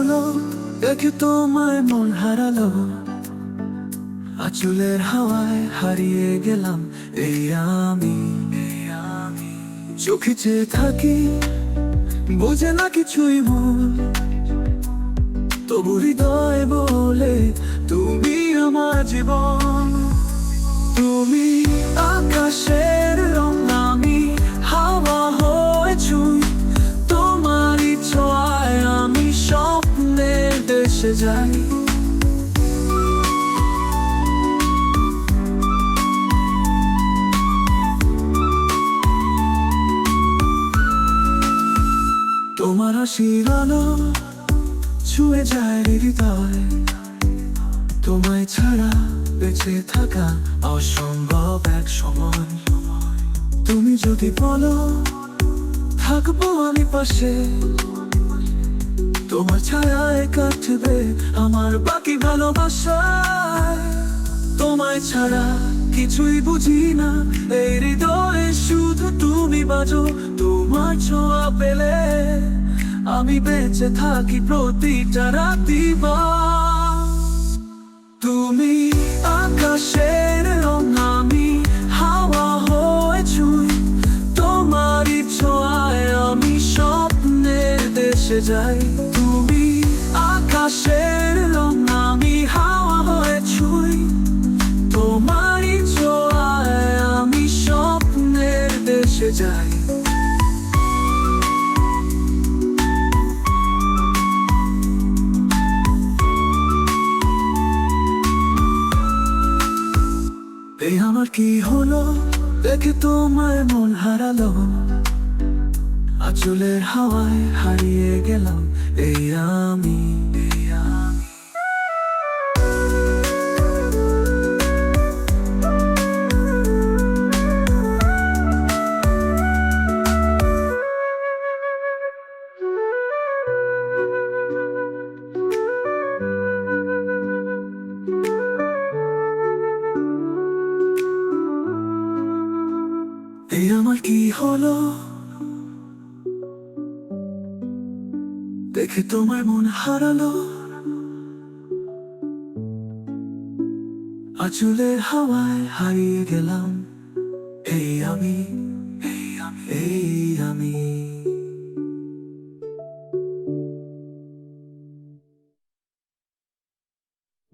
হলো দেখে তোমায় মন হারালো, আঁচলের হাওয়ায় হারিয়ে গেলাম এই আমি। চোখে চেয়ে থাকি বোঝে না কিছুই মন, তবু হৃদয় বলে তুমি আমার জীবন। তুমি আকাশের রং, আমি হাওয়া হয়ে ছুঁই, তোমারই ছোঁয়ায় আমি স্বপ্নের দেশে যাই। তোমার হাসির আলো ছুঁয়ে যায় হৃদয়, তোমায় ছাড়া বেঁচে থাকা অসম্ভব এক সময়। তুমি যদি বলো থাকবো আমি পাশে, তোমার ছায়ায় কাটবে আমার বাকি ভালোবাসা। তোমায় ছাড়া কিছুই বুঝি না, এই হৃদয়ে শুধু তুমি বাজো। তোমার ছোঁয়া পেলে আমি বেঁচে থাকি প্রতিটা রাতি। তুমি আকাশের রং, আমি হাওয়া হয়ে ছুঁই, তোমারই ছোঁয়ায় আমি স্বপ্নের দেশে যাই। তুমি আকাশের রং, আমি হাওয়া হয়ে ছুঁই, তোমারই ছোঁয়ায় আমি স্বপ্নের দেশে যাই। এই আমার কি হলো দেখে তোমায় মন হারালো, আঁচলের হাওয়ায় হারিয়ে গেলাম এই আমি। এই আমার কি হলো দেখে তোমার মন হারালো, আঁচলের হাওয়ায় হারিয়ে গেলাম এই আমি।